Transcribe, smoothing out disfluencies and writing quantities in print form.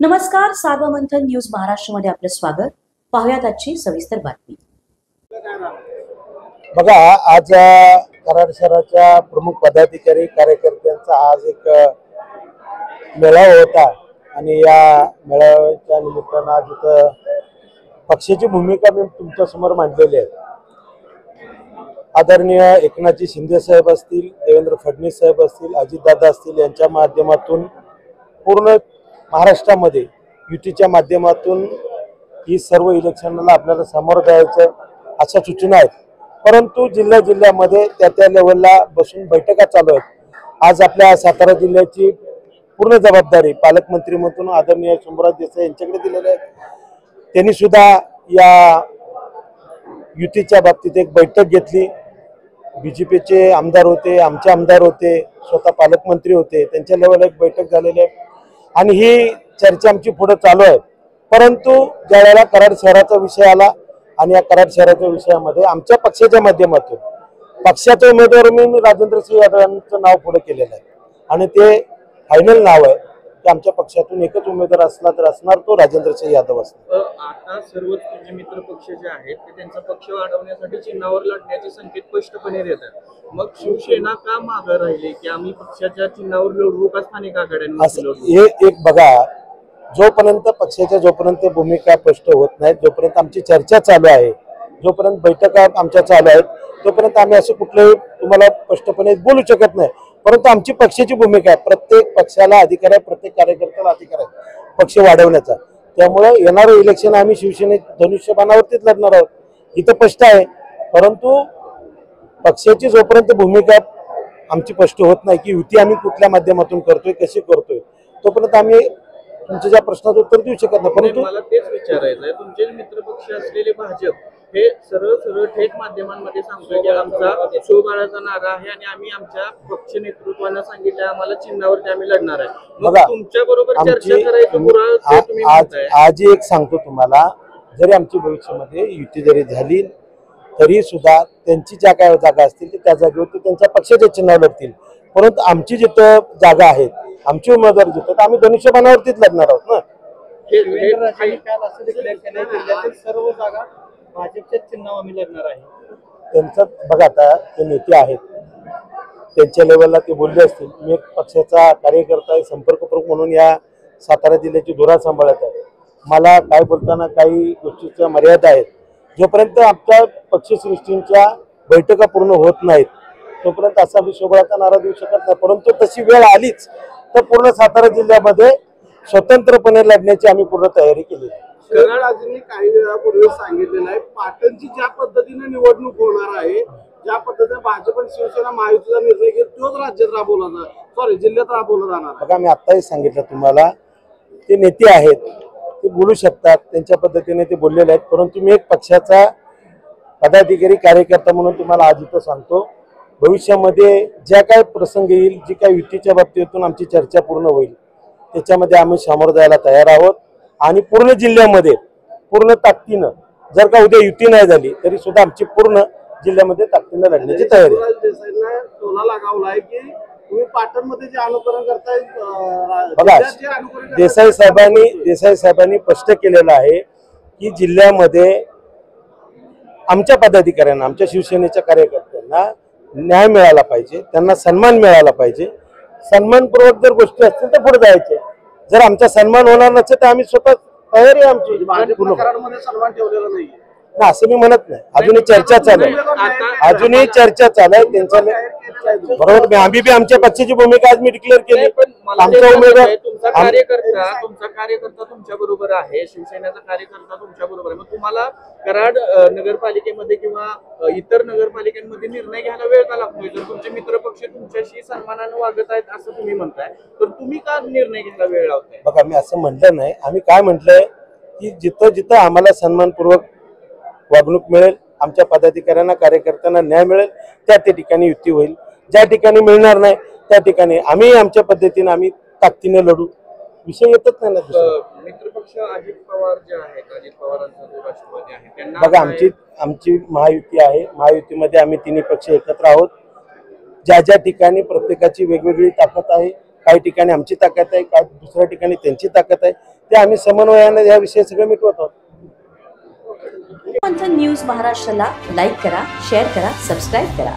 नमस्कार, सार्वमंथन न्यूज महाराष्ट्रमध्ये आपलं स्वागत. पाहुयात आजची सविस्तर बातमी. बघा, आज कराड शहराच्या प्रमुख पदाधिकारी कार्यकर्त्यांचा आज एक मेळावा होता आणि या मेळाव्याच्या निमित्तानं आज इथं पक्षाची भूमिका मी तुमच्या समोर मांडलेली आहे. आदरणीय एकनाथजी शिंदे साहेब असतील, देवेंद्र फडणवीस साहेब असतील, अजितदादा असतील, यांच्या माध्यमातून पूर्ण महाराष्ट्रामध्ये युतीच्या माध्यमातून ही सर्व इलेक्शनला आपल्याला सामोरं जायचं अशा सूचना आहेत. परंतु जिल्ह्यामध्ये त्या लेवलला बसून बैठका चालू आहेत. आज आपल्या सातारा जिल्ह्याची पूर्ण जबाबदारी पालकमंत्रीमधून आदरणीय शंभूराज देसाई यांच्याकडे दिलेली आहे. त्यांनी सुद्धा या युतीच्या बाबतीत एक बैठक घेतली. बीजेपीचे आमदार होते, आमचे आमदार होते, स्वतः पालकमंत्री होते, त्यांच्या लेवलला एक बैठक झालेली आहे आणि ही चर्चा आमची पुढे चालू आहे. परंतु ज्यावेळेला कराड शहराचा विषय आला आणि या कराड शहराच्या विषयामध्ये आमच्या पक्षाच्या माध्यमातून पक्षाचे उमेदवार मी राजेंद्र सिंह यादव यांचं नाव पुढे केलेलं आहे आणि ते फायनल नाव आहे की आमच्या पक्षातून एकच उमेदवार असला तर असणार तो राजेंद्र सिंह यादव असणार. आता सर्वच तुमचे मित्र पक्ष जे आहेत ते त्यांचा पक्ष वाढवण्यासाठी चिन्हावर लढण्याचे संकेत स्पष्टपणे देतात. मग शिवसेना का मागे राहिली की आम्ही पक्षाच्या चिन्हावर लढवू का स्थानिक आघाड्यांवर? हे एक बघा, जोपर्यंत भूमिका स्पष्ट होत नाही, जोपर्यंत आमची चर्चा चालू आहे, जोपर्यंत बैठका आमच्या चालू आहेत, तोपर्यंत आम्ही असं कुठलंही तुम्हाला स्पष्टपणे बोलू शकत नाही. परंतु आमची पक्षाची भूमिका आहे, प्रत्येक पक्षाला अधिकार आहे, प्रत्येक कार्यकर्त्याला अधिकार आहे पक्ष वाढवण्याचा. त्यामुळे येणारं इलेक्शन आम्ही शिवसेने धनुष्यबाणावरतीच लढणार आहोत, इथं स्पष्ट आहे. परंतु पक्षाची जोपर्यंत भूमिका आमची स्पष्ट होत नाही की युती आम्ही कुठल्या माध्यमातून करतोय, कशी करतोय, तोपर्यंत आम्ही तुमच्या ज्या प्रश्नाचं उत्तर देऊ शकत नाही. परंतु मला तेच विचारायचं आहे, तुमचे मित्रपक्ष असलेले भाजप हे सरळ थेट माध्यमांमध्ये सांगतोय की आमचा शिवबाळाचा नारा आहे आणि आम्ही आमच्या पक्ष नेतृत्वानं सांगितलं आम्हाला चिन्हावरती आम्ही लढणार आहे. बघा, तुमच्या बरोबर चर्चा करायचं. आज एक सांगतो तुम्हाला, जरी आमची भविष्यामध्ये युती जरी झाली तरी सुद्धा त्यांची ज्या काय जागा असतील त्या जागेवरती त्यांच्या पक्षाच्या चिन्हावर लढतील. परंतु आमची जिथं जागा आहेत, आमचे उमेदवार जिथं, तर आम्ही धनुष्यबाणावरतीच लढणार आहोत ना. सर्व जागा भाजपच्या चिन्हावर आम्ही लढणार आहे. त्यांचं बघा, आता ते नेते आहेत, त्यांच्या लेवलला ते बोलले असतील. मी एक पक्षाचा कार्यकर्ता आहे, संपर्क प्रमुख म्हणून या सातारा जिल्ह्याची धुरा सांभाळत आहे. मला काय बोलताना काही गोष्टीच्या मर्यादा आहेत. जोपर्यंत आमच्या पक्षश्रेष्ठींच्या बैठका पूर्ण होत नाहीत तोपर्यंत असा विश्वबळाचा नारा देऊ शकत नाही. परंतु तशी वेळ आलीच तर पूर्ण सातारा जिल्ह्यामध्ये स्वतंत्रपणे लढण्याची आम्ही पूर्ण तयारी केली. कराडाजींनी काही वेळापूर्वी सांगितलेलं आहे, पाटणची ज्या पद्धतीने निवडणूक होणार आहे, ज्या पद्धतीने भाजप आणि शिवसेना महायुतीचा निर्णय घेत तोच राज्यात जिल्ह्यात राबवला जाणार. बघा, मी आत्ताही सांगितलं तुम्हाला, ते नेते आहेत, ते बोलू शकतात, त्यांच्या पद्धतीने ते बोललेले आहेत. परंतु मी एक पक्षाचा पदाधिकारी कार्यकर्ता म्हणून तुम्हाला आज इथं सांगतो, भविष्यामध्ये ज्या काय प्रसंग येईल, जी काय युतीच्या बाबतीतून आमची चर्चा पूर्ण होईल त्याच्यामध्ये आम्ही सामोरं जायला तयार आहोत आणि पूर्ण जिल्ह्यामध्ये पूर्ण ताकदीनं, जर का उद्या युती नाही झाली तरी सुद्धा आमची पूर्ण जिल्ह्यामध्ये ताकदीनं लढण्याची तयारी आहे. देसाईंना टोला लगावलाय की तुम्ही पाटणमध्ये जे अनुकरण करताय. बघा, देसाई साहेबांनी स्पष्ट केलेलं आहे की जिल्ह्यामध्ये आमच्या पदाधिकाऱ्यांना, आमच्या शिवसेनेच्या कार्यकर्त्यांना न्याय मिळाला पाहिजे, त्यांना सन्मान मिळाला पाहिजे. सन्मानपूर्वक जर गोष्टी असतील तर पुढे जायचे. जर आमचा सन्मान होणार नसेल तर आम्ही स्वतः तयारी आहे आमची. कराडमध्ये सन्मान ठेवलेला नाही ना असं मी म्हणत नाही. अजूनही चर्चा चालू आहे, त्यांच्या बरोबर. आम्ही बी आमच्या पक्षाची भूमिका आज मी डिक्लेअर केली. आमचा उमेदवार, तुमचा कार्यकर्ता तुमच्या बरोबर आहे, शिवसेनेचा कार्यकर्ता तुमच्या बरोबर आहे. मग तुम्हाला कराड नगरपालिकेमध्ये किंवा इतर नगरपालिकांमध्ये निर्णय घ्यायला वेळ का लागतोय? जर तुमचे मित्रपक्ष तुमच्याशी सन्मानानं वागत आहेत असं तुम्ही म्हणताय, तर तुम्ही का निर्णय घ्यायला वेळ लावताय? बघा, मी असं म्हटलं नाही. आम्ही काय म्हटलंय की जिथं आम्हाला सन्मानपूर्वक वागणूक मिळेल, आमच्या पदाधिकाऱ्यांना कार्यकर्त्यांना न्याय मिळेल, त्या ठिकाणी युती होईल. ज्या ठिकाणी मिळणार नाही त्या ठिकाणी आम्ही आमच्या पद्धतीने आम्ही ताकदीने लढू. विषय येतच नाही ना. मित्रपक्ष अजित पवार जे आहेत, अजित पवारांचा जो राष्ट्रवादी आहे, त्यांना बघा, आमची महायुती आहे. महायुतीमध्ये आम्ही तिन्ही पक्ष एकत्र आहोत. ज्या ठिकाणी प्रत्येकाची वेगवेगळी ताकद आहे काही ठिकाणी आमची ताकद आहे, काही दुसऱ्या ठिकाणी त्यांची ताकद आहे. ते आम्ही समन्वयाने या विषय सगळे मिटवत आहोत. मंथन न्यूज महाराष्ट्राला लाईक करा, शेअर करा, सबस्क्राईब करा.